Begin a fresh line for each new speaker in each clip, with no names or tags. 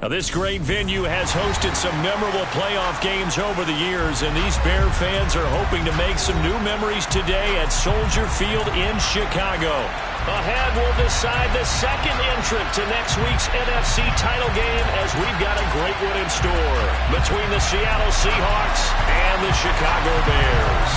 Now, this great venue has hosted some memorable playoff games over the years, and these Bear fans are hoping to make some new memories today at Soldier Field in Chicago.
Ahead, we'll decide the second entrant to next week's NFC title game, as we've got a great one in store between the Seattle Seahawks and the Chicago Bears.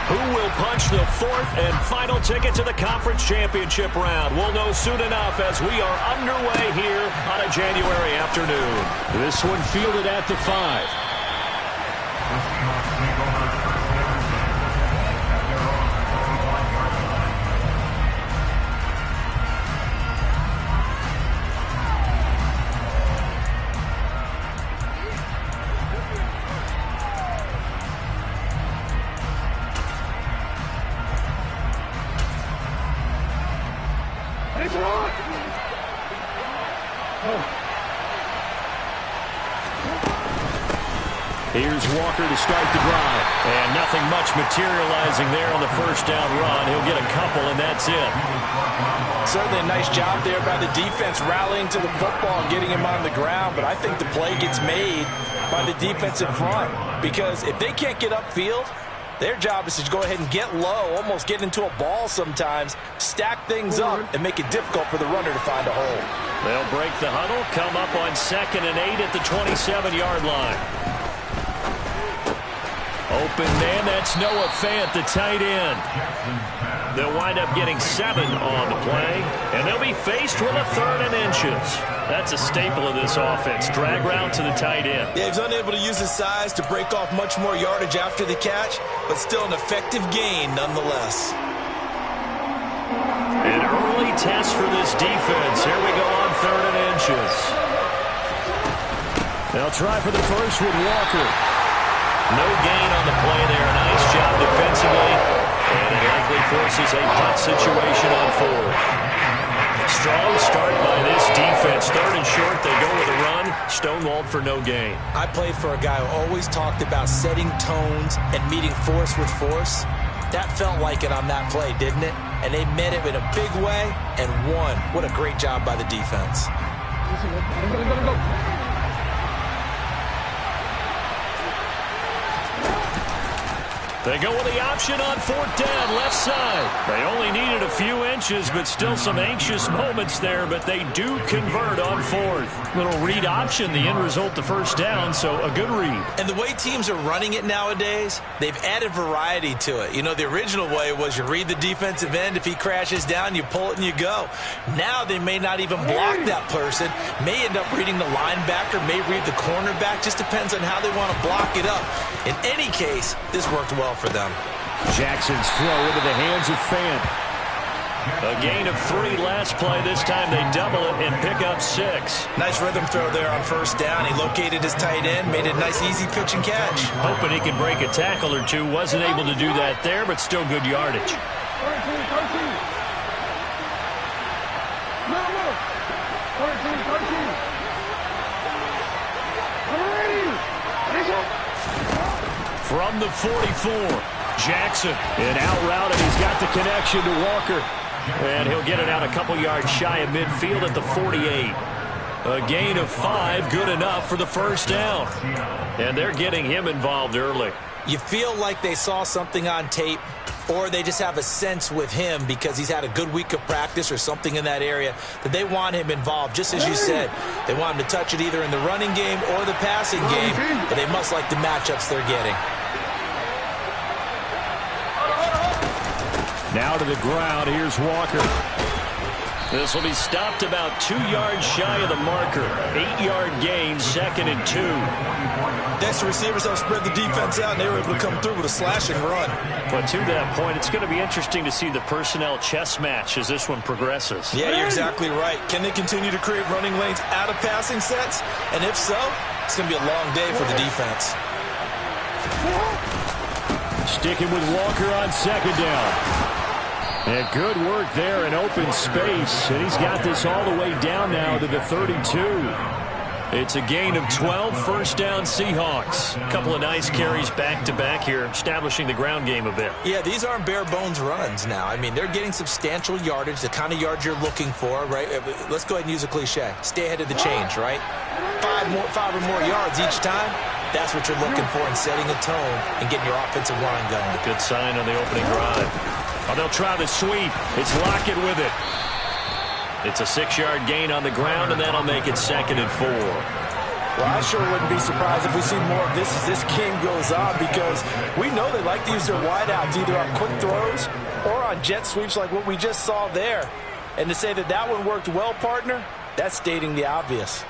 Who will punch the fourth and final ticket to the conference championship round? We'll know soon enough as we are underway here on a January afternoon.
This one fielded at the 5. Here's Walker to start the drive.
And nothing much materializing there on the first down run. He'll get a couple, and that's it.
Certainly a nice job there by the defense rallying to the football and getting him on the ground. But I think the play gets made by the defensive front. Because if they can't get upfield, their job is to go ahead and get low, almost get into a ball sometimes, stack things up, and make it difficult for the runner to find a hole.
They'll break the huddle, come up on 2nd and 8 at the 27-yard line. Open man, that's Noah Fant, the tight end. They'll wind up getting 7 on the play, and they'll be faced with a 3rd and inches. That's a staple of this offense, drag route to the tight end.
Yeah, he's unable to use his size to break off much more yardage after the catch, but still an effective gain nonetheless.
An early test for this defense. Here we go on 3rd and inches.
They'll try for the first with Walker.
No gain on the play there. Nice job defensively. And it likely forces a punt situation on 4th. Strong start by this defense. 3rd and short, they go with a run. Stonewalled for no gain.
I played for a guy who always talked about setting tones and meeting force with force. That felt like it on that play, didn't it? And they met it in a big way and won. What a great job by the defense.
They go with the option on 4th down, left side. They only needed a few inches, but still some anxious moments there, but they do convert on 4th. Little read option, the end result, the first down, so a good read.
And the way teams are running it nowadays, they've added variety to it. You know, the original way was you read the defensive end. If he crashes down, you pull it and you go. Now they may not even block that person, may end up reading the linebacker, may read the cornerback. Just depends on how they want to block it up. In any case, this worked well for them.
Jackson's throw into the hands of Fant.
A gain of 3 last play. This time they double it and pick up 6.
Nice rhythm throw there on first down. He located his tight end, made a nice easy pitch and catch.
Hoping he could break a tackle or two. Wasn't able to do that there, but still good yardage. From the 44, Jackson.
An out route, and he's got the connection to Walker.
And he'll get it out a couple yards shy of midfield at the 48. A gain of 5, good enough for the first down. And they're getting him involved early.
You feel like they saw something on tape, or they just have a sense with him because he's had a good week of practice or something in that area that they want him involved. Just as you said, they want him to touch it either in the running game or the passing game, but they must like the matchups they're getting.
Now to the ground, here's Walker.
This will be stopped about 2 yards shy of the marker. 8-yard gain, 2nd and 2.
Next, the receivers have spread the defense out, and they were able to come through with a slashing run.
But to that point, it's going to be interesting to see the personnel chess match as this one progresses.
Yeah, you're exactly right. Can they continue to create running lanes out of passing sets? And if so, it's going to be a long day for the defense.
Sticking with Walker on 2nd down. And good work there in open space. And he's got this all the way down now to the 32. It's a gain of 12, first down Seahawks. A couple of nice carries back-to-back here, establishing the ground game a bit.
Yeah, these aren't bare-bones runs now. I mean, they're getting substantial yardage, the kind of yards you're looking for, right? Let's go ahead and use a cliche. Stay ahead of the change, right? Five or more yards each time. That's what you're looking for in setting a tone and getting your offensive line going.
Good sign on the opening drive. Oh, they'll try the sweep. It's Lockett with it. It's a 6-yard gain on the ground, and that'll make it 2nd and 4.
Well, I sure wouldn't be surprised if we see more of this as this game goes on, because we know they like to use their wideouts either on quick throws or on jet sweeps like what we just saw there. And to say that that one worked well, partner, that's stating the obvious.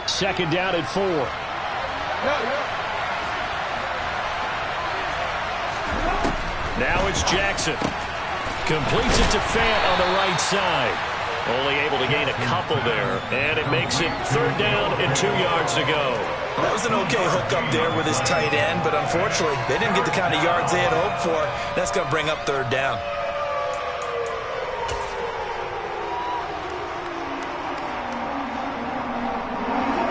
Second down at 4. Now it's Jackson. Completes it to Fant on the right side. Only able to gain a couple there. And it makes it 3rd down and 2 yards to go.
That was an okay hook up there with his tight end, but unfortunately, they didn't get the kind of yards they had hoped for. That's going to bring up 3rd down.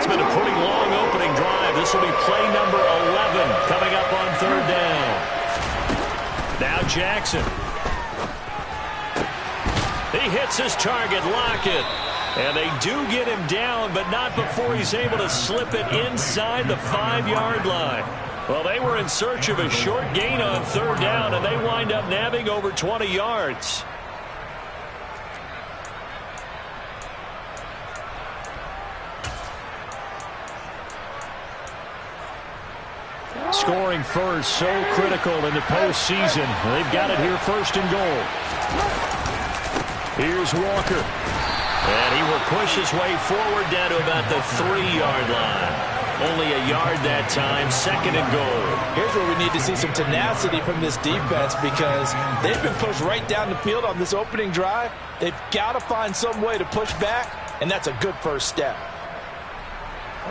It's been a pretty long opening drive. This will be play number 11 coming up on 3rd down. Now Jackson. He hits his target, Lockett. And they do get him down, but not before he's able to slip it inside the 5-yard line. Well, they were in search of a short gain on 3rd down, and they wind up nabbing over 20 yards. Scoring first, so critical in the postseason. They've got it here, 1st and goal. Here's Walker. And he will push his way forward down to about the 3-yard line. Only a yard that time, 2nd and goal.
Here's where we need to see some tenacity from this defense, because they've been pushed right down the field on this opening drive. They've got to find some way to push back, and that's a good first step.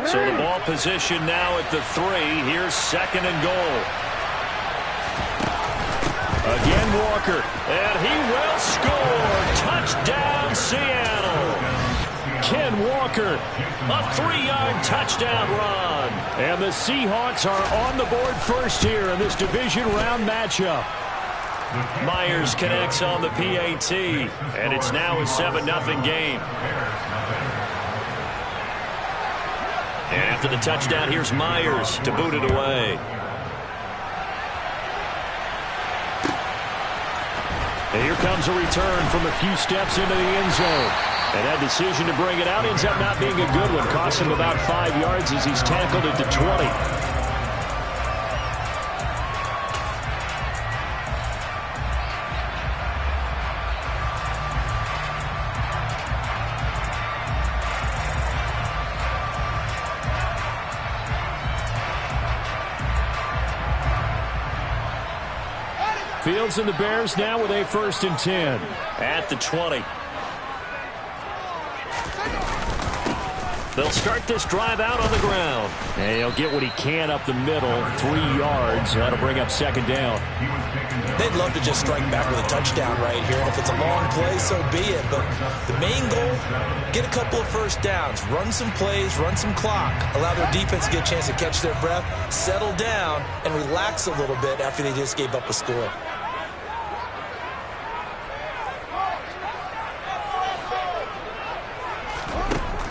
So the ball position now at the 3. Here's 2nd and goal. Again Walker. And he will score. Touchdown Seattle. Ken Walker. A 3-yard touchdown run. And the Seahawks are on the board first here in this division round matchup. Myers connects on the PAT. And it's now a 7-0 game. And after the touchdown, here's Myers to boot it away. And here comes a return from a few steps into the end zone. And that decision to bring it out ends up not being a good one. Costs him about 5 yards as he's tackled at the 20. Fields and the Bears now with a 1st and 10 at the 20. They'll start this drive out on the ground. And he'll get what he can up the middle, 3 yards. That'll bring up 2nd down.
They'd love to just strike back with a touchdown right here. And if it's a long play, so be it. But the main goal, get a couple of first downs. Run some plays, run some clock. Allow their defense to get a chance to catch their breath, settle down, and relax a little bit after they just gave up a score.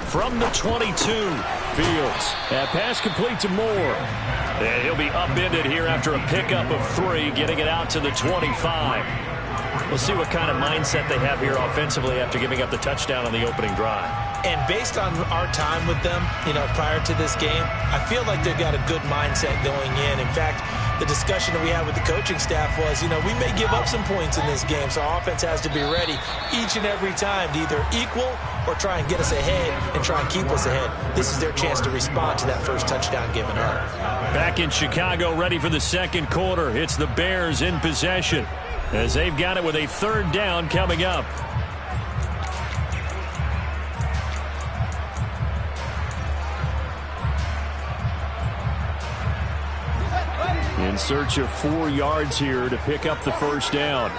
From the 22, Fields. That pass complete to Moore. And he'll be upended here after a pickup of 3, getting it out to the 25. We'll see what kind of mindset they have here offensively after giving up the touchdown on the opening drive.
And based on our time with them, prior to this game, I feel like they've got a good mindset going in. In fact, the discussion that we had with the coaching staff was, we may give up some points in this game, so our offense has to be ready each and every time to either equal or try and get us ahead and try and keep us ahead. This is their chance to respond to that first touchdown given up.
Back in Chicago, ready for the 2nd quarter. It's the Bears in possession as they've got it with a 3rd down coming up. In search of 4 yards here to pick up the first down.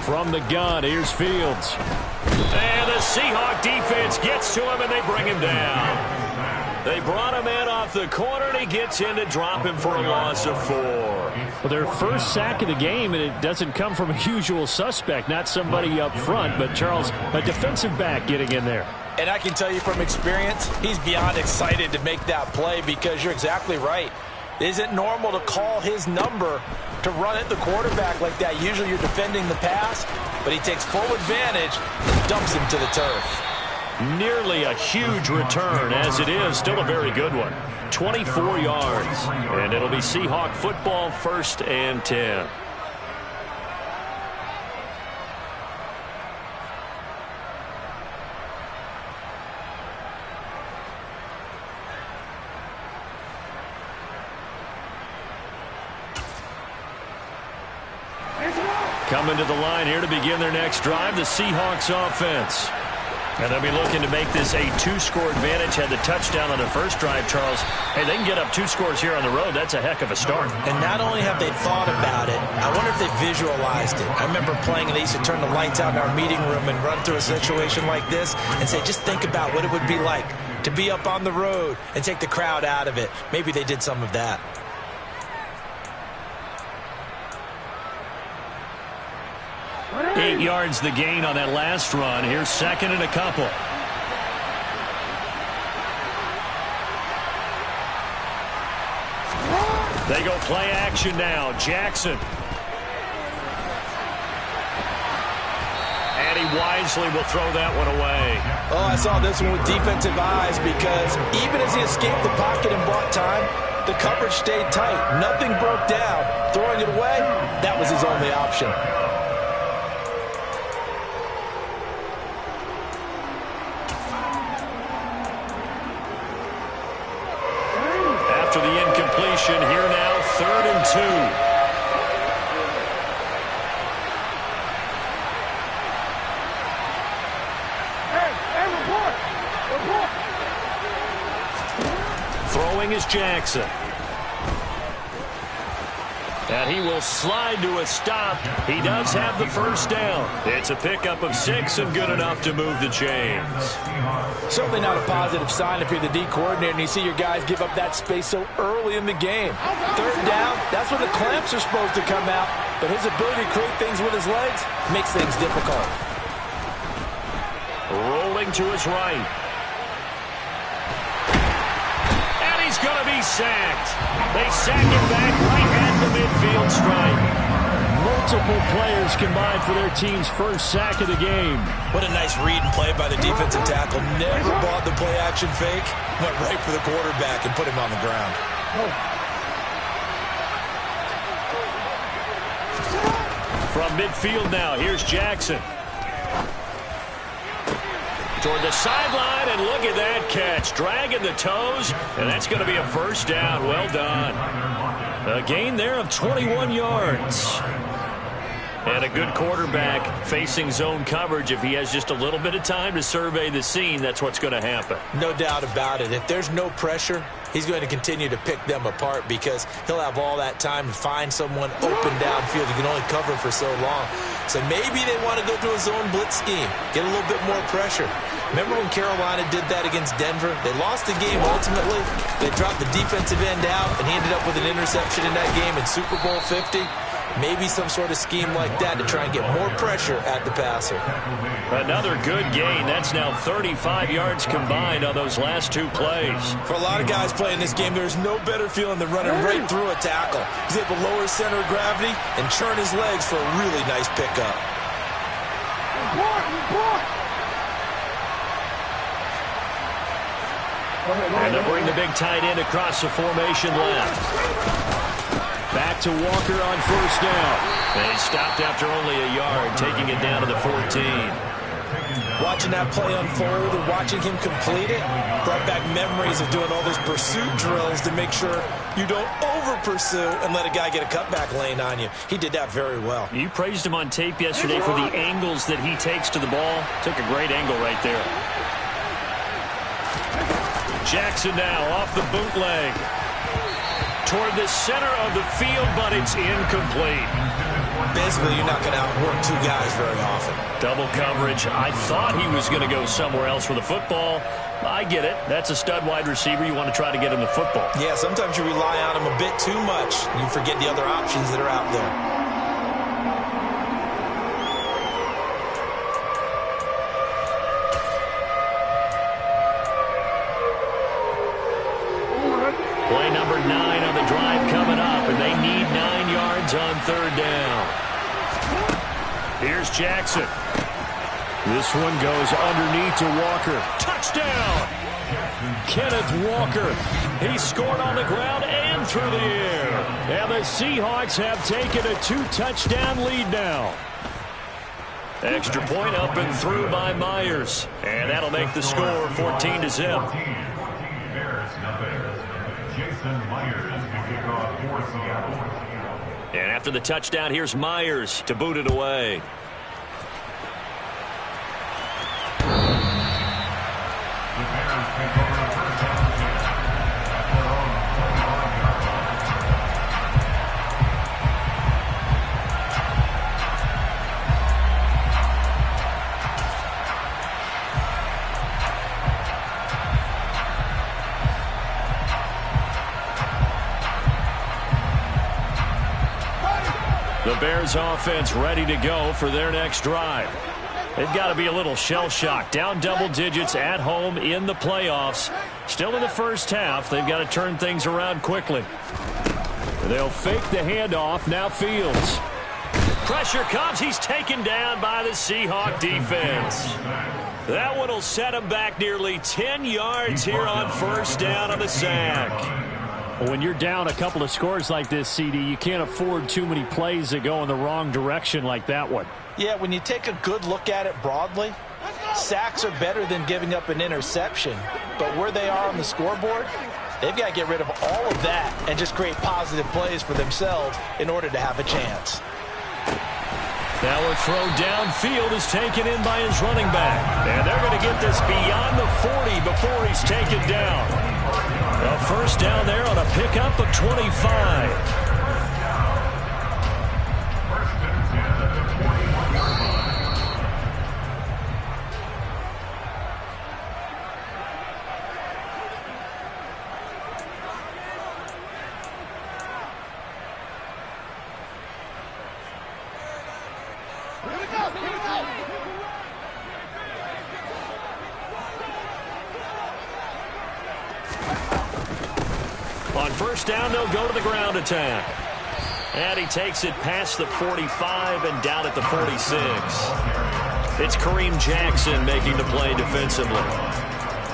From the gun, here's Fields.
And the Seahawk defense gets to him, and they bring him down. They brought him in off the corner, and he gets in to drop him for a loss of 4.
Well, their first sack of the game, and it doesn't come from a usual suspect, not somebody up front, but Charles, a defensive back getting in there.
And I can tell you from experience, he's beyond excited to make that play because you're exactly right. It isn't normal to call his number to run at the quarterback like that. Usually you're defending the pass, but he takes full advantage and dumps him to the turf.
Nearly a huge return. As it is, still a very good one. 24 yards. And it'll be Seahawk football, 1st and 10.
Coming to the line here to begin their next drive, the Seahawks offense. And they'll be looking to make this a 2-score advantage. Had the touchdown on the first drive, Charles. Hey, they can get up 2 scores here on the road. That's a heck of a start.
And not only have they thought about it, I wonder if they visualized it. I remember playing, and they used to turn the lights out in our meeting room and run through a situation like this and say, just think about what it would be like to be up on the road and take the crowd out of it. Maybe they did some of that.
Eight yards the gain on that last run. Here's 2nd and a couple. They go play action now. Jackson. And he wisely will throw that one away.
Oh, I saw this one with defensive eyes because even as he escaped the pocket and bought time, the coverage stayed tight. Nothing broke down. Throwing it away, that was his only option.
After the incompletion, here now, 3rd and 2. Throwing is Jackson. And he will slide to a stop. He does have the first down. It's a pickup of 6 and good enough to move the chains.
Certainly not a positive sign if you're the D coordinator and you see your guys give up that space so early in the game. 3rd down, that's when the clamps are supposed to come out. But his ability to create things with his legs makes things difficult.
Rolling to his right. He's going to be sacked. They sack him back right at the midfield stripe.
Multiple players combined for their team's first sack of the game.
What a nice read and play by the defensive tackle. Never bought the play-action fake. Went right for the quarterback and put him on the ground.
From midfield now, here's Jackson. Toward the sideline, and look at that catch. Dragging the toes, and that's going to be a first down. Well done. A gain there of 21 yards. And a good quarterback facing zone coverage. If he has just a little bit of time to survey the scene, that's what's going to happen.
No doubt about it. If there's no pressure, he's going to continue to pick them apart because he'll have all that time to find someone open downfield. He can only cover for so long. So maybe they want to go to a zone blitz scheme, get a little bit more pressure. Remember when Carolina did that against Denver? They lost the game ultimately. They dropped the defensive end out, and he ended up with an interception in that game in Super Bowl 50. Maybe some sort of scheme like that to try and get more pressure at the passer.
Another good gain. That's now 35 yards combined on those last 2 plays.
For a lot of guys playing this game, there's no better feeling than running right through a tackle. He's able to lower his center of gravity and churn his legs for a really nice pickup.
And they'll bring the big tight end across the formation left.
Back to Walker on first down.
They stopped after only a yard, taking it down to the 14.
Watching that play unfold and watching him complete it brought back memories of doing all those pursuit drills to make sure you don't over-pursue and let a guy get a cutback lane on you. He did that very well.
You praised him on tape yesterday for the angles that he takes to the ball. Took a great angle right there. Jackson now off the bootleg. Toward the center of the field, but it's incomplete.
Basically, you're not going to outwork two guys very often.
Double coverage. I thought he was going to go somewhere else for the football. I get it. That's a stud wide receiver. You want to try to get him the football.
Yeah, sometimes you rely on him a bit too much. You forget the other options that are out there.
Play number 9 on the drive coming up, and they need 9 yards on third down. Here's Jackson. This one goes underneath to Walker. Touchdown! Kenneth Walker. He scored on the ground and through the air. And the Seahawks have taken a 2-touchdown lead now. Extra point up and through by Myers. And that'll make the score 14-0. And after the touchdown, here's Myers to boot it away. The Bears offense ready to go for their next drive. They've got to be a little shell-shocked. Down double digits at home in the playoffs. Still in the first half. They've got to turn things around quickly. They'll fake the handoff. Now Fields. Pressure comes. He's taken down by the Seahawk defense. That one will set him back nearly 10 yards here on first down on the sack. When you're down a couple of scores like this, CD, you can't afford too many plays that go in the wrong direction like that one.
Yeah, when you take a good look at it broadly, sacks are better than giving up an interception. But where they are on the scoreboard, they've got to get rid of all of that and just create positive plays for themselves in order to have a chance.
Now a throw downfield is taken in by his running back. And they're going to get this beyond the 40 before he's taken down. A first down there on a pickup of 25. On first down, they'll go to the ground attack. And he takes it past the 45 and down at the 46. It's Kareem Jackson making the play defensively.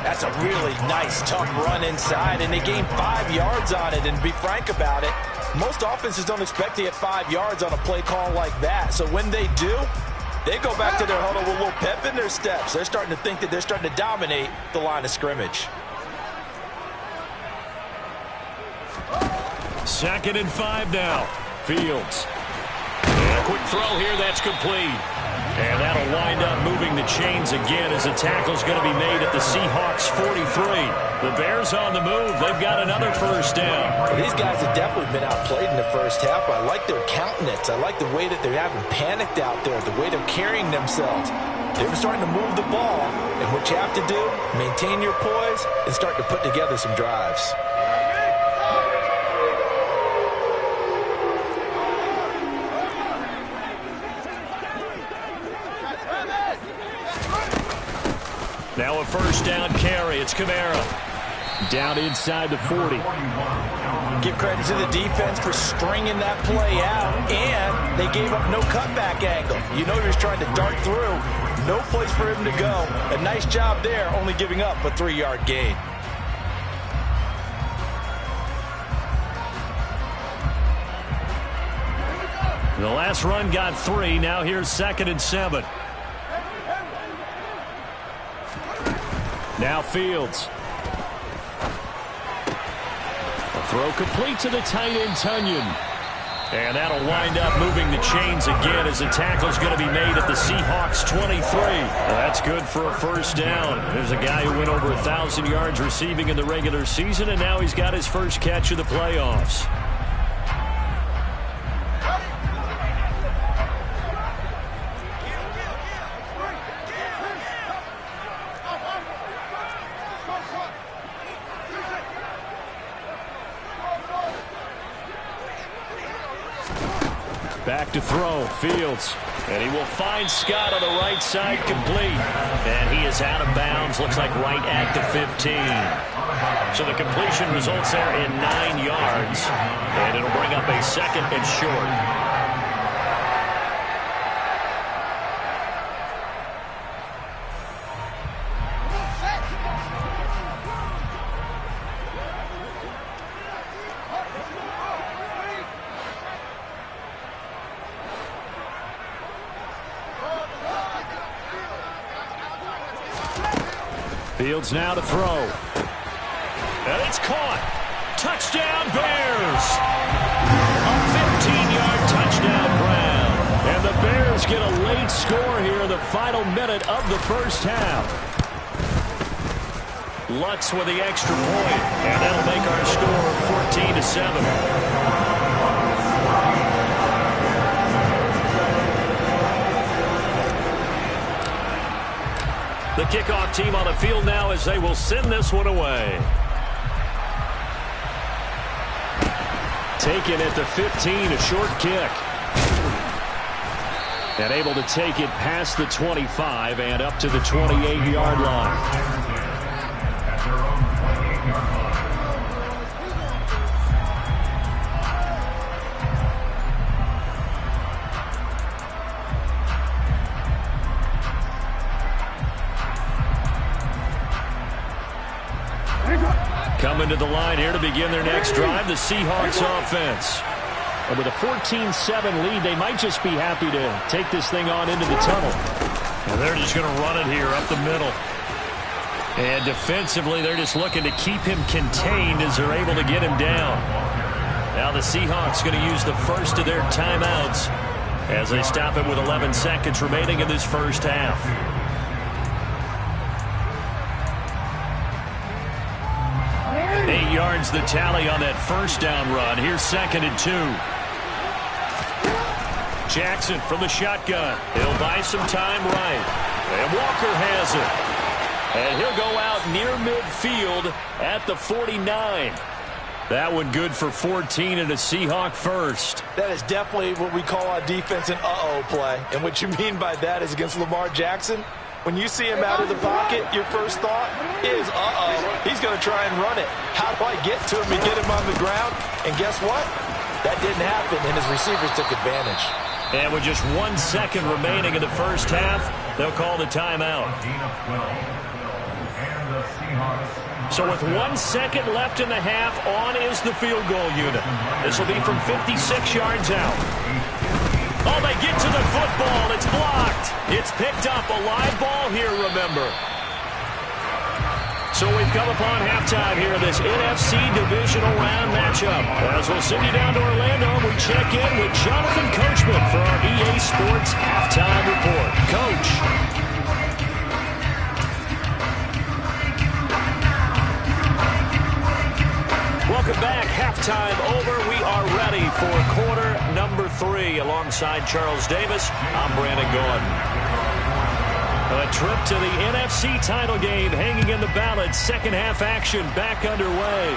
That's a really nice, tough run inside, and they gained 5 yards on it. And to be frank about it, most offenses don't expect to get 5 yards on a play call like that. So when they do, they go back to their huddle with a little pep in their steps. They're starting to think that they're starting to dominate the line of scrimmage.
2nd and 5 now. Fields. And a quick throw here. That's complete. And that'll wind up moving the chains again as the tackle's going to be made at the Seahawks 43. The Bears on the move. They've got another first down.
Well, these guys have definitely been outplayed in the first half. I like their countenance. I like the way that they're having panicked out there, the way they're carrying themselves. They're starting to move the ball. And what you have to do, maintain your poise and start to put together some drives.
Now a first down carry. It's Kamara. Down inside the 40.
Give credit to the defense for stringing that play out, and they gave up no cutback angle. You know he was trying to dart through. No place for him to go. A nice job there, only giving up a 3-yard gain.
The last run got 3. Now here's 2nd and 7. Now Fields. A throw complete to the tight end, Tunyon. And that'll wind up moving the chains again as the tackle's going to be made at the Seahawks 23. That's good for a first down. There's a guy who went over 1,000 yards receiving in the regular season, and now he's got his first catch of the playoffs. Back to throw, Fields. And he will find Scott on the right side, complete. And he is out of bounds, looks like right at the 15. So the completion results there in 9 yards. And it'll bring up a second and short. Fields now to throw. And it's caught. Touchdown, Bears. A 15-yard touchdown grab. And the Bears get a late score here in the final minute of the first half. Lutz with the extra point. And that'll make our score 14-7. The kickoff team on the field now as they will send this one away. Taken at the 15, a short kick. And able to take it past the 25 and up to the 28-yard line. Coming to the line here to begin their next drive, the Seahawks offense. And with a 14-7 lead, they might just be happy to take this thing on into the tunnel. And they're just going to run it here up the middle. And defensively, they're just looking to keep him contained as they're able to get him down. Now the Seahawks going to use the first of their timeouts as they stop it with 11 seconds remaining in this first half. 8 yards the tally on that first down run. Here's 2nd and 2. Jackson from the shotgun. He'll buy some time right. And Walker has it. And he'll go out near midfield at the 49. That one good for 14 and a Seahawk first.
That is definitely what we call on defense an uh-oh play. And what you mean by that is against Lamar Jackson, when you see him out of the pocket, your first thought is, uh-oh, he's going to try and run it. How do I get to him and get him on the ground? And guess what? That didn't happen, and his receivers took advantage.
And with just 1 second remaining in the first half, they'll call the timeout. So with 1 second left in the half, on is the field goal unit. This will be from 56 yards out. Oh, they get to the football. It's blocked. It's picked up. A live ball here, remember. So we've come upon halftime here in this NFC Divisional Round matchup. As we'll send you down to Orlando, we check in with Jonathan Coachman for our EA Sports Halftime Report. Coach. Welcome back. Halftime over. We are ready for quarter number 3. Alongside Charles Davis, I'm Brandon Gordon. A trip to the NFC title game hanging in the balance. Second half action back underway.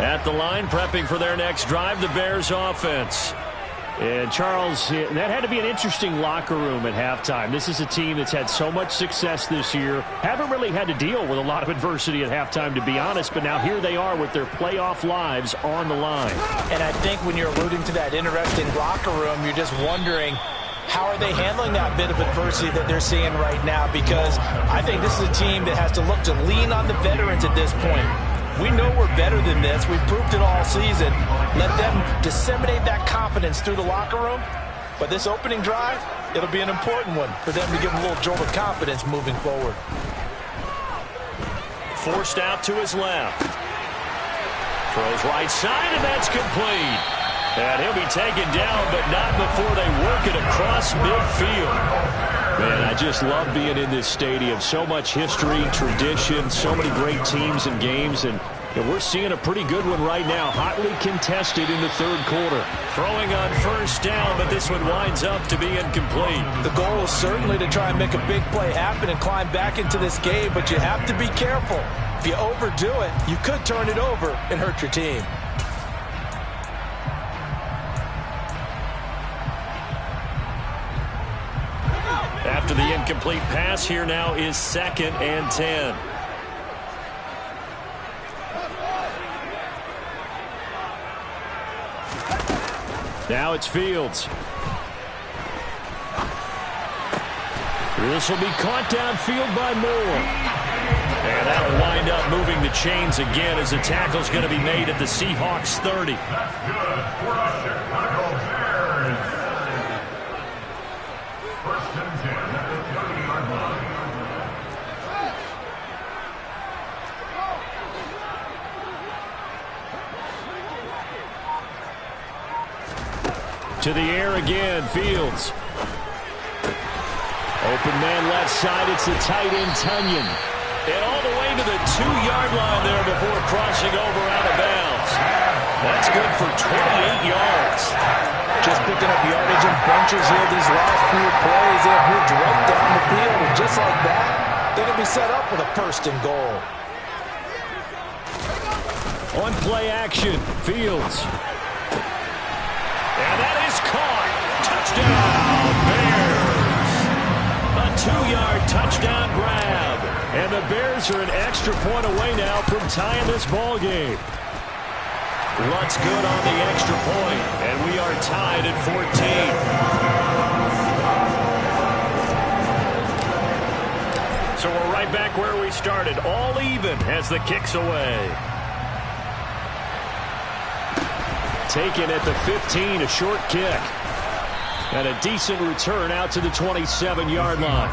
At the line, prepping for their next drive, the Bears offense. And Charles, that had to be an interesting locker room at halftime. This is a team that's had so much success this year. Haven't really had to deal with a lot of adversity at halftime, to be honest. But now here they are with their playoff lives on the line.
And I think when you're alluding to that interesting locker room, you're just wondering, how are they handling that bit of adversity that they're seeing right now? Because I think this is a team that has to look to lean on the veterans at this point. We know we're better than this. We've proved it all season. Let them disseminate that confidence through the locker room, But this opening drive, it'll be an important one for them to give them a little jolt of confidence moving forward.
Forced out to his left. Throws right side, and that's complete. And he'll be taken down, but not before they work it across midfield. Man, I just love being in this stadium. So much history, tradition, so many great teams and games, and we're seeing a pretty good one right now. Hotly contested in the third quarter. Throwing on first down, but this one winds up to be incomplete.
The goal is certainly to try and make a big play happen and climb back into this game, but you have to be careful. If you overdo it, you could turn it over and hurt your team.
After the incomplete pass, here now is 2nd and 10. Now it's Fields. This will be caught downfield by Moore. And that'll wind up moving the chains again as the tackle's going to be made at the Seahawks 30.
That's good for the Chicago Bears. 1st and 10 at the 30-yard line.
To the air again, Fields. Open man left side, it's the tight end, Tunyon. And all the way to the 2-yard line there before crossing over out of bounds. That's good for 28 yards.
Just picking up yardage in bunches here these last few plays. They have moved right down the field, and just like that, they're going to be set up with a 1st and goal.
On play action, Fields. And that is caught. Touchdown, Bears. A 2-yard touchdown grab. And the Bears are an extra point away now from tying this ball game. Lutz good on the extra point, and we are tied at 14. So we're right back where we started, all even as the kick's away. Taken at the 15, a short kick. And a decent return out to the 27-yard line.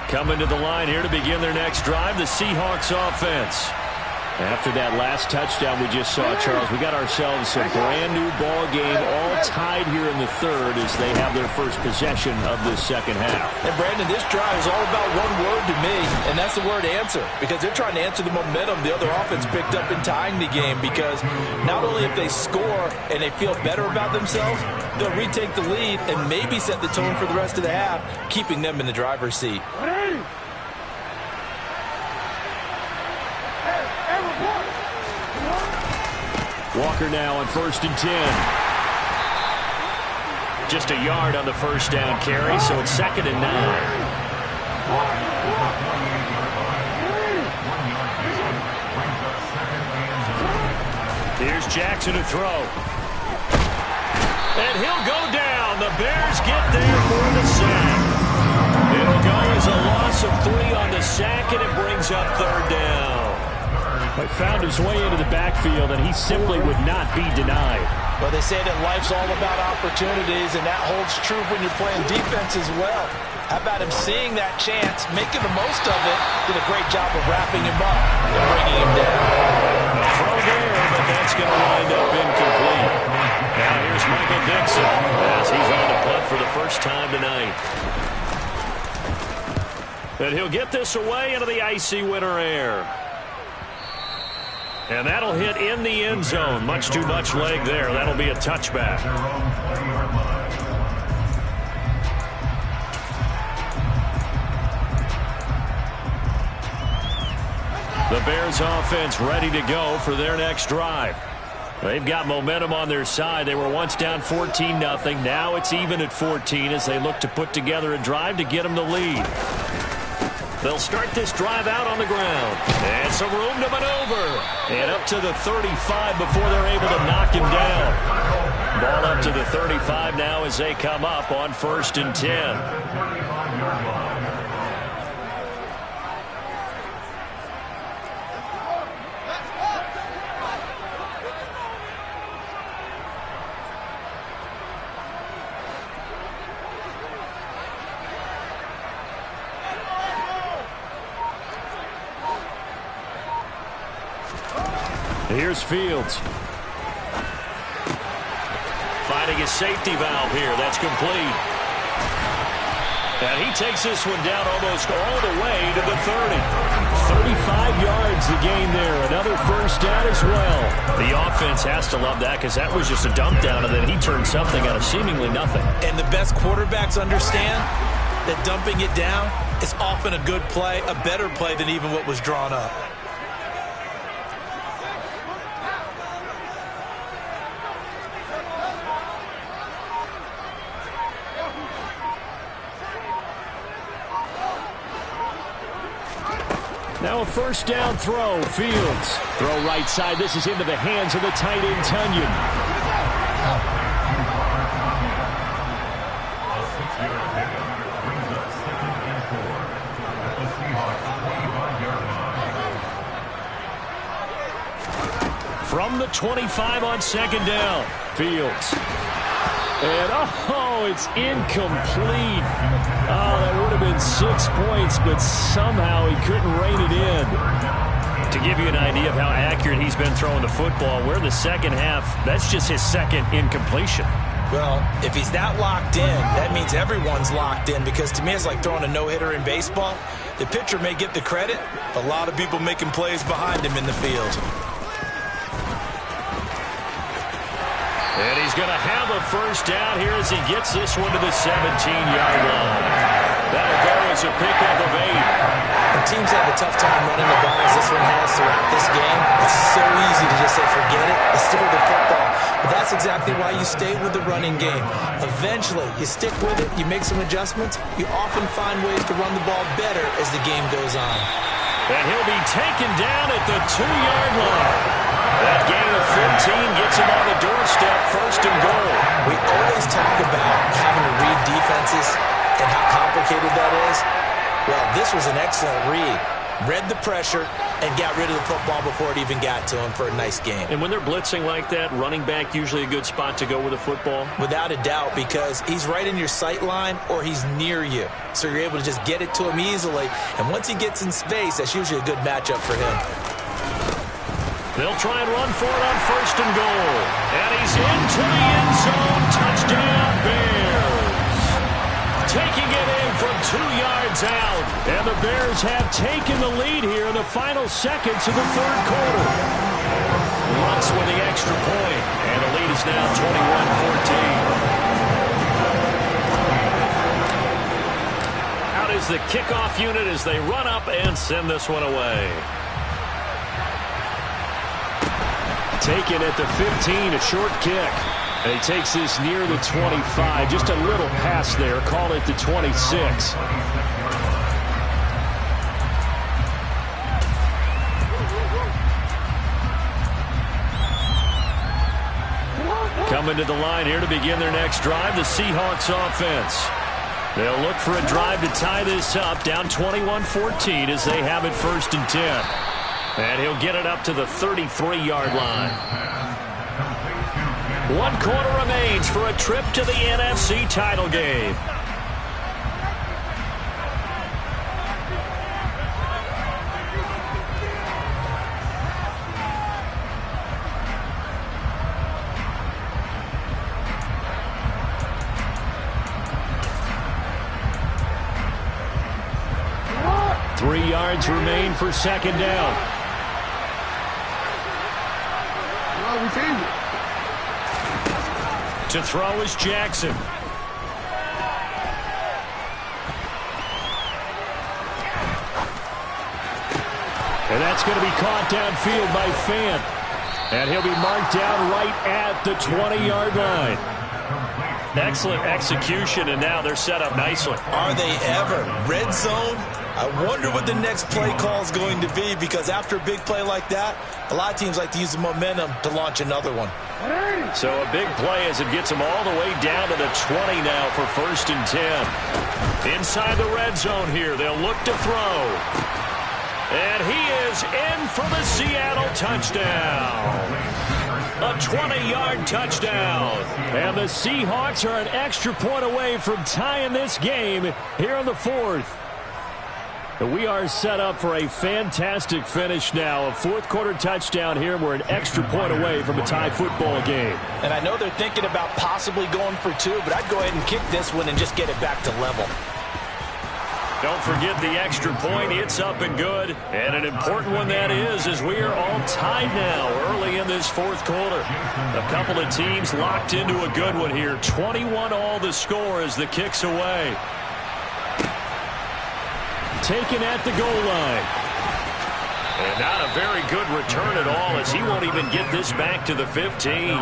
Coming to the line here to begin their next drive, the Seahawks offense. After that last touchdown we just saw, Charles, we got ourselves a brand-new ball game, all tied here in the third as they have their first possession of this second half.
And, Brandon, this drive is all about one word to me, and that's the word answer, because they're trying to answer the momentum the other offense picked up in tying the game, because not only if they score and they feel better about themselves, they'll retake the lead and maybe set the tone for the rest of the half, keeping them in the driver's seat.
Walker now on 1st and 10. Just a yard on the first down carry, so it's 2nd and 9. Here's Jackson to throw. And he'll go down. The Bears get there for the sack. It'll go as a loss of 3 on the sack, and it brings up 3rd down. But found his way into the backfield, and he simply would not be denied.
Well, they say that life's all about opportunities, and that holds true when you're playing defense as well. How about him seeing that chance, making the most of it, did a great job of wrapping him up and bringing him down.
Throw there, but that's going to wind up incomplete. Now here's Michael Dixon as he's on the punt for the first time tonight. And he'll get this away into the icy winter air. And that'll hit in the end zone. Much too much leg there. That'll be a touchback. The Bears offense ready to go for their next drive. They've got momentum on their side. They were once down 14-0. Now it's even at 14 as they look to put together a drive to get them the lead. They'll start this drive out on the ground. And some room to maneuver. And up to the 35 before they're able to knock him down. Ball up to the 35 now as they come up on 1st and 10. Here's Fields. Finding his safety valve here. That's complete. And he takes this one down almost all the way to the 30. 35 yards the gain there. Another first down as well. The offense has to love that because that was just a dump down, and then he turned something out of seemingly nothing.
And the best quarterbacks understand that dumping it down is often a good play, a better play than even what was drawn up.
Now a first down throw. Fields. Throw right side. This is into the hands of the tight end, Tunyon. From the 25 on 2nd down. Fields. And, it's incomplete. Oh, that would have been 6 points, but somehow he couldn't rein it in. To give you an idea of how accurate he's been throwing the football, we're the second half. That's just his second incompletion.
Well, if he's that locked in, that means everyone's locked in, because to me it's like throwing a no-hitter in baseball. The pitcher may get the credit, a lot of people making plays behind him in the field.
And he's going to have a first down here as he gets this one to the 17-yard line. That'll go as a pickup of 8.
And teams have a tough time running the ball as this one has throughout this game. It's so easy to just say, forget it. It's still the football. But that's exactly why you stay with the running game. Eventually, you stick with it, you make some adjustments. You often find ways to run the ball better as the game goes on.
And he'll be taken down at the 2-yard line. That gain of 15 gets him on the doorstep, 1st and goal.
We always talk about having to read defenses and how complicated that is. Well, this was an excellent read. Read the pressure and got rid of the football before it even got to him for a nice game.
And when they're blitzing like that, running back usually a good spot to go with a football?
Without a doubt, because he's right in your sight line or he's near you. So you're able to just get it to him easily. And once he gets in space, that's usually a good matchup for him.
They'll try and run for it on 1st and goal. And he's into the end zone. Touchdown, Bears. Taking it in from 2 yards out. And the Bears have taken the lead here in the final seconds of the 3rd quarter. Lutz with the extra point. And the lead is now 21-14. Out is the kickoff unit as they run up and send this one away. Taken at the 15, a short kick. And he takes this near the 25. Just a little pass there. Call it the 26. Coming to the line here to begin their next drive, the Seahawks offense. They'll look for a drive to tie this up, down 21-14 as they have it 1st and 10. And he'll get it up to the 33-yard line. 1 quarter remains for a trip to the NFC title game. Three yards remain for 2nd down. To throw is Jackson. And that's going to be caught downfield by Fant. And he'll be marked down right at the 20-yard line. Excellent execution, and now they're set up nicely.
Are they ever? Red zone, I wonder what the next play call is going to be, because after a big play like that, a lot of teams like to use the momentum to launch another one.
So a big play as it gets them all the way down to the 20 now for 1st and 10. Inside the red zone here, they'll look to throw. And he is in for the Seattle touchdown. A 20-yard touchdown. And the Seahawks are an extra point away from tying this game here in the 4th. We are set up for a fantastic finish now. A 4th-quarter touchdown here. We're an extra point away from a tie football game.
And I know they're thinking about possibly going for 2, but I'd go ahead and kick this one and just get it back to level.
Don't forget the extra point. It's up and good. And an important one that is, as we are all tied now early in this 4th quarter. A couple of teams locked into a good one here. 21-all the score as the kick's away. Taken at the goal line. And not a very good return at all, as he won't even get this back to the 15.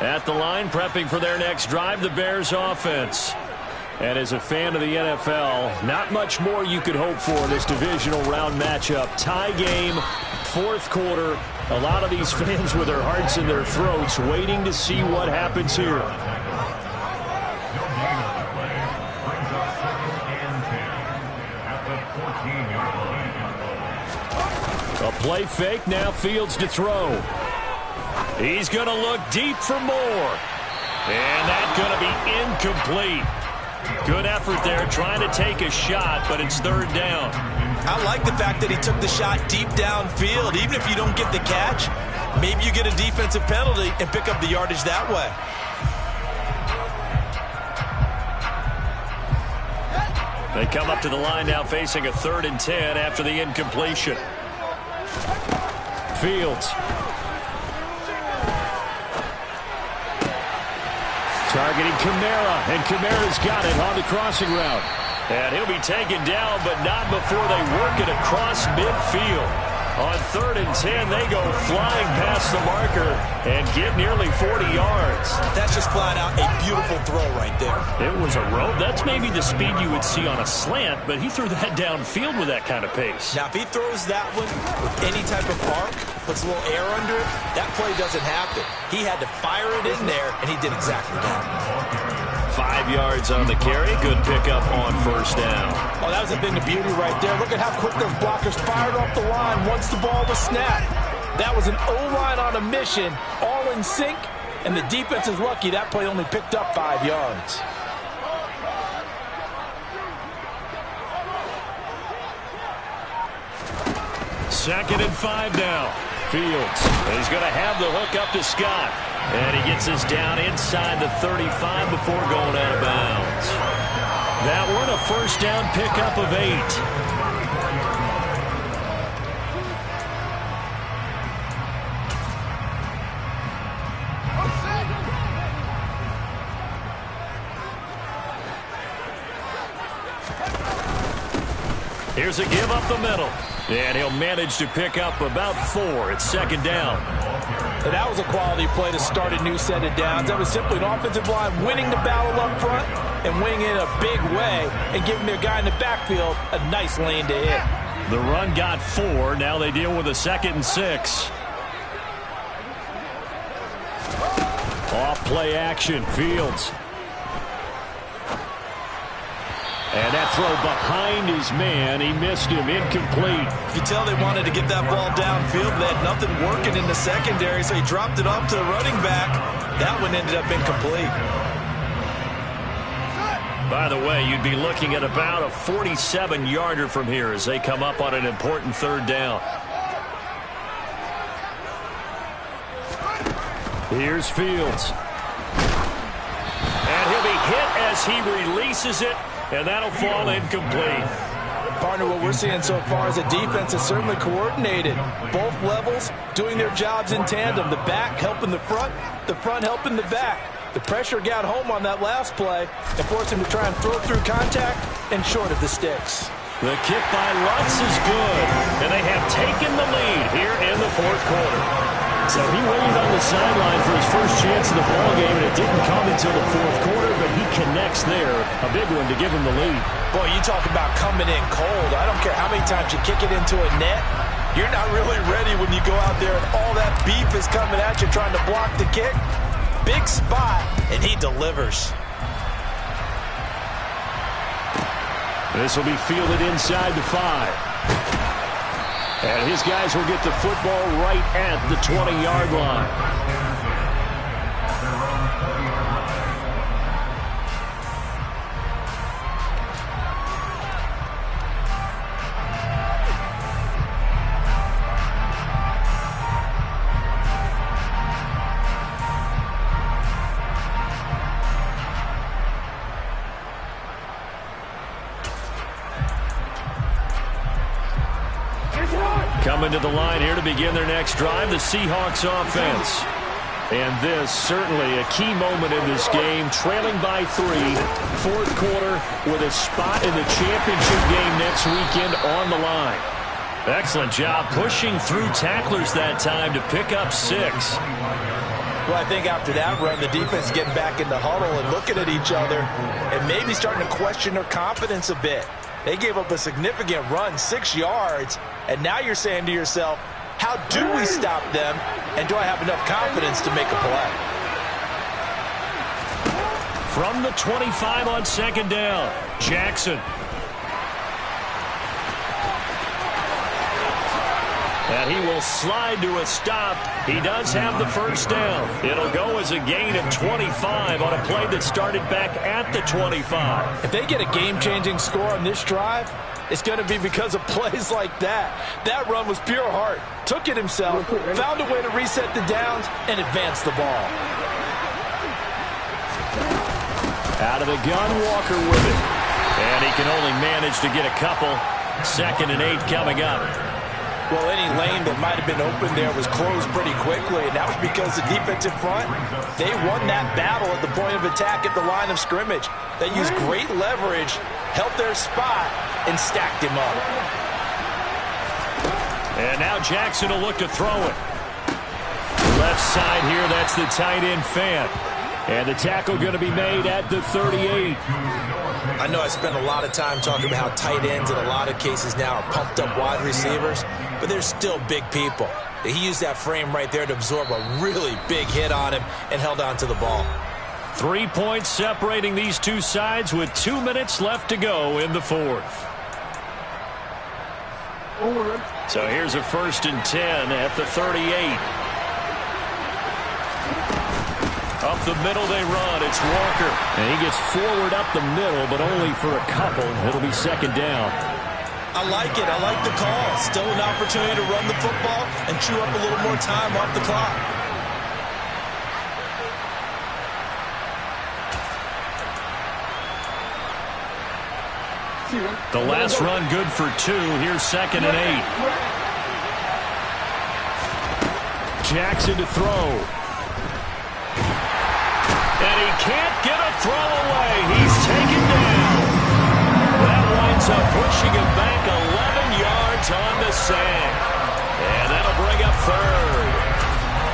At the line, prepping for their next drive, the Bears offense. And as a fan of the NFL, not much more you could hope for in this divisional round matchup. Tie game, 4th quarter. A lot of these fans with their hearts in their throats waiting to see what happens here. A play fake, now Fields to throw. He's going to look deep for more. And that's going to be incomplete. Good effort there, trying to take a shot, but it's 3rd down.
I like the fact that he took the shot deep downfield. Even if you don't get the catch, maybe you get a defensive penalty and pick up the yardage that way.
They come up to the line now facing a 3rd and 10 after the incompletion. Fields. Targeting Kamara, and Kamara's got it on the crossing route. And he'll be taken down, but not before they work it across midfield. On 3rd and 10, they go flying past the marker and get nearly 40 yards.
That's just flat out a beautiful throw right there.
It was a rope. That's maybe the speed you would see on a slant, but he threw that downfield with that kind of pace.
Now, if he throws that one with any type of arc, puts a little air under it, that play doesn't happen. He had to fire it in there, and he did exactly that.
5 yards on the carry. Good pickup on 1st down.
Oh, that was a thing of beauty right there. Look at how quick those blockers fired off the line once the ball was snapped. That was an O-line on a mission, all in sync, and the defense is lucky that play only picked up 5 yards.
Second and 5 now. Fields. He's going to have the hook up to Scott. And he gets us down inside the 35 before going out of bounds. That one a 1st down pickup of 8. Here's a give up the middle. And he'll manage to pick up about 4. It's 2nd down.
And that was a quality play to start a new set of downs. That was simply an offensive line winning the battle up front and winning in a big way and giving their guy in the backfield a nice lane to hit.
The run got 4. Now they deal with a 2nd and 6. Off play action. Fields. And that throw behind his man. He missed him. Incomplete.
You tell they wanted to get that ball downfield. They had nothing working in the secondary, so he dropped it off to the running back. That one ended up incomplete.
By the way, you'd be looking at about a 47-yarder from here as they come up on an important 3rd down. Here's Fields. And he'll be hit as he releases it. And that'll fall incomplete.
Partner, what we're seeing so far is a defense is certainly coordinated. Both levels doing their jobs in tandem. The back helping the front helping the back. The pressure got home on that last play and forced him to try and throw through contact and short of the sticks.
The kick by Lutz is good. And they have taken the lead here in the 4th quarter. So he waited on the sideline for his first chance in the ballgame, and it didn't come until the fourth quarter, but he connects there. A big one to give him the lead.
Boy, you talk about coming in cold. I don't care how many times you kick it into a net. You're not really ready when you go out there and all that beef is coming at you trying to block the kick. Big spot, and he delivers.
This will be fielded inside the 5. And his guys will get the football right at the 20-yard line. Coming to the line here to begin their next drive, the Seahawks offense. And this certainly a key moment in this game, trailing by 3, fourth quarter with a spot in the championship game next weekend on the line. Excellent job pushing through tacklers that time to pick up 6.
Well, I think after that run, the defense is getting back in the huddle and looking at each other and maybe starting to question their confidence a bit. They gave up a significant run, 6 yards, and now you're saying to yourself, how do we stop them, and do I have enough confidence to make a play?
From the 25 on second down, Jackson. And he will slide to a stop. He does have the first down. It'll go as a gain of 25 on a play that started back at the 25.
If they get a game-changing score on this drive, it's going to be because of plays like that. That run was pure heart. Took it himself, found a way to reset the downs, and advance the ball.
Out of the gun, Walker with it. And he can only manage to get a couple. 2nd and 8 coming up.
Well, any lane that might have been open there was closed pretty quickly, and that was because the defensive front, they won that battle at the point of attack at the line of scrimmage. They used great leverage, held their spot, and stacked him up.
And now Jackson will look to throw it. Left side here, that's the tight end Fant. And the tackle going to be made at the 38.
I know I spent a lot of time talking about how tight ends in a lot of cases now are pumped up wide receivers, but they're still big people. He used that frame right there to absorb a really big hit on him and held on to the ball.
3 points separating these two sides with 2 minutes left to go in the fourth. So here's a 1st and 10 at the 38. Up the middle they run. It's Walker. And he gets forward up the middle, but only for a couple. It'll be 2nd down.
I like it. I like the call. Still an opportunity to run the football and chew up a little more time off the clock.
The last run good for 2. Here's 2nd and 8. Jackson to throw. And he can't get a throw away. He's taken down. That winds up pushing him back 11 yards on the sack. And that'll bring up 3rd.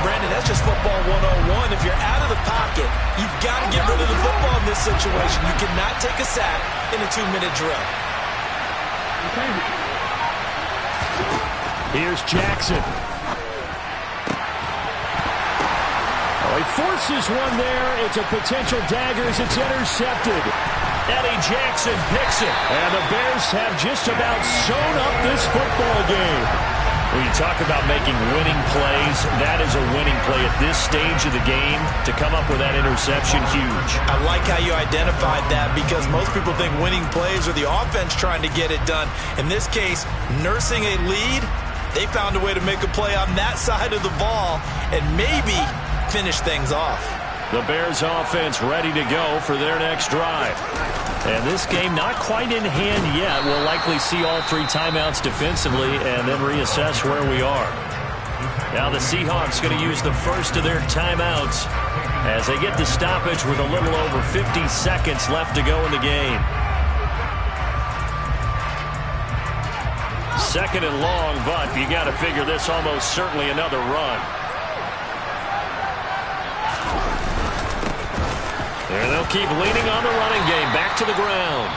Brandon, that's just football 101. If you're out of the pocket, you've got to get rid of the football in this situation. You cannot take a sack in a 2-minute drill.
Here's Jackson. He forces one there. It's a potential dagger as it's intercepted. Eddie Jackson picks it. And the Bears have just about sewn up this football game. When you talk about making winning plays, that is a winning play at this stage of the game. To come up with that interception, huge.
I like how you identified that because most people think winning plays are the offense trying to get it done. In this case, nursing a lead, they found a way to make a play on that side of the ball and maybe finish things off.
The Bears offense ready to go for their next drive. And this game not quite in hand yet. We'll likely see all 3 timeouts defensively and then reassess where we are. Now the Seahawks going to use the first of their timeouts as they get the stoppage with a little over 50 seconds left to go in the game. 2nd and long, but you got to figure this almost certainly another run. And they'll keep leaning on the running game. Back to the ground.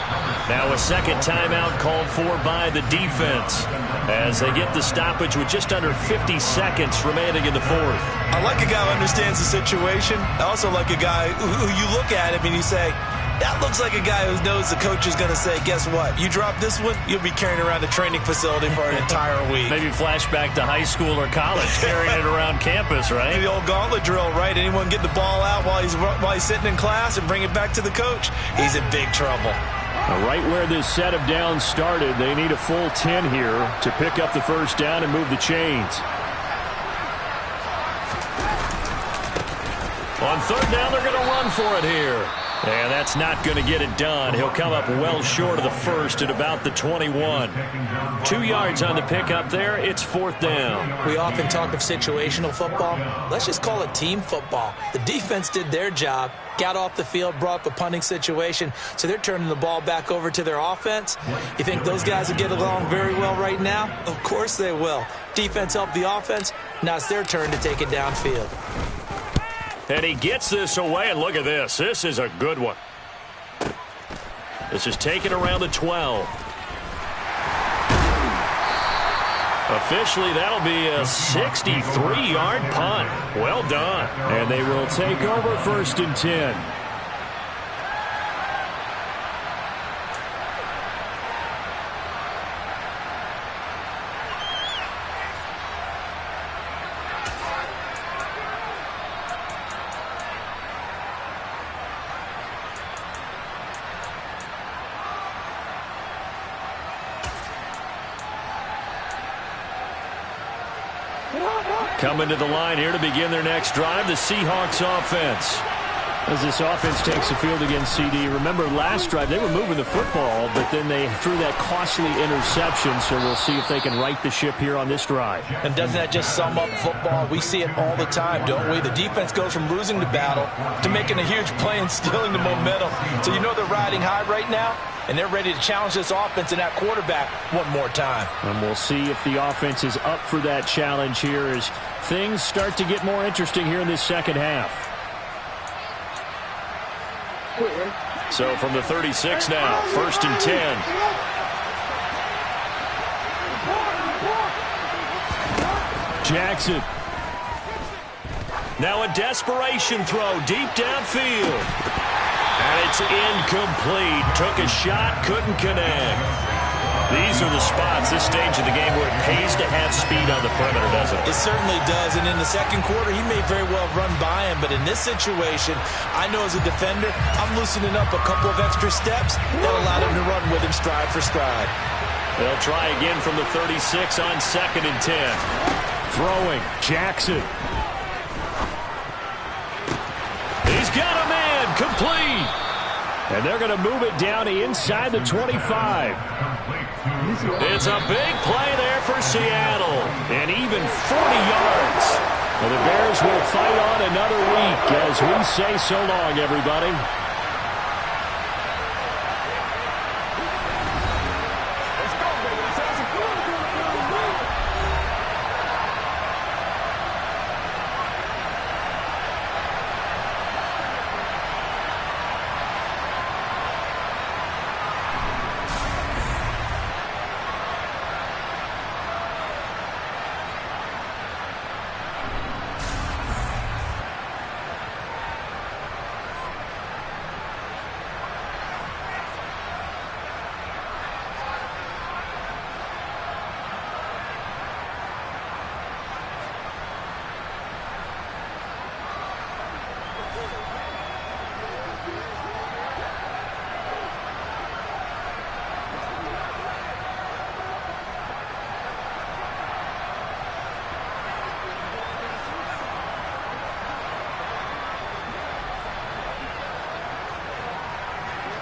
Now a second timeout called for by the defense as they get the stoppage with just under 50 seconds remaining in the fourth.
I like a guy who understands the situation. I also like a guy who you look at him and you say, that looks like a guy who knows the coach is going to say, guess what? You drop this one, you'll be carrying around a training facility for an entire week.
Maybe flashback to high school or college, carrying it around campus, right?
The old gauntlet drill, right? Anyone get the ball out while he's sitting in class and bring it back to the coach? He's in big trouble.
Right where this set of downs started, they need a full 10 here to pick up the first down and move the chains. On third down, they're going to run for it here. And that's not going to get it done. He'll come up well short of the first at about the 21. 2 yards on the pickup there. It's fourth down.
We often talk of situational football. Let's just call it team football. The defense did their job, got off the field, brought up a punting situation, so they're turning the ball back over to their offense. You think those guys will get along very well right now? Of course they will. Defense helped the offense. Now it's their turn to take it downfield.
And he gets this away, and look at this. This is a good one. This is taken around the 12. Officially, that'll be a 63-yard punt. Well done. And they will take over first and 10. Coming to the line here to begin their next drive, the Seahawks offense. As this offense takes the field against CD, remember last drive they were moving the football, but then they threw that costly interception, so we'll see if they can right the ship here on this drive.
And doesn't that just sum up football? We see it all the time, don't we? The defense goes from losing the battle to making a huge play and stealing the momentum. So you know they're riding high right now, and they're ready to challenge this offense and that quarterback one more time.
And we'll see if the offense is up for that challenge here as things start to get more interesting here in this second half. So from the 36 now, first and 10. Jackson. Now a desperation throw deep downfield. And it's incomplete. Took a shot, couldn't connect. These are the spots, this stage of the game, where it pays to have speed on the perimeter, doesn't it?
It certainly does, and in the second quarter, he may very well run by him, but in this situation, I know as a defender, I'm loosening up a couple of extra steps that allow him to run with him stride for stride.
They'll try again from the 36 on second and 10. Throwing, Jackson. He's got a man, complete. And they're going to move it down inside the 25. It's a big play there for Seattle. And even 40 yards. And the Bears will fight on another week as we say so long, everybody.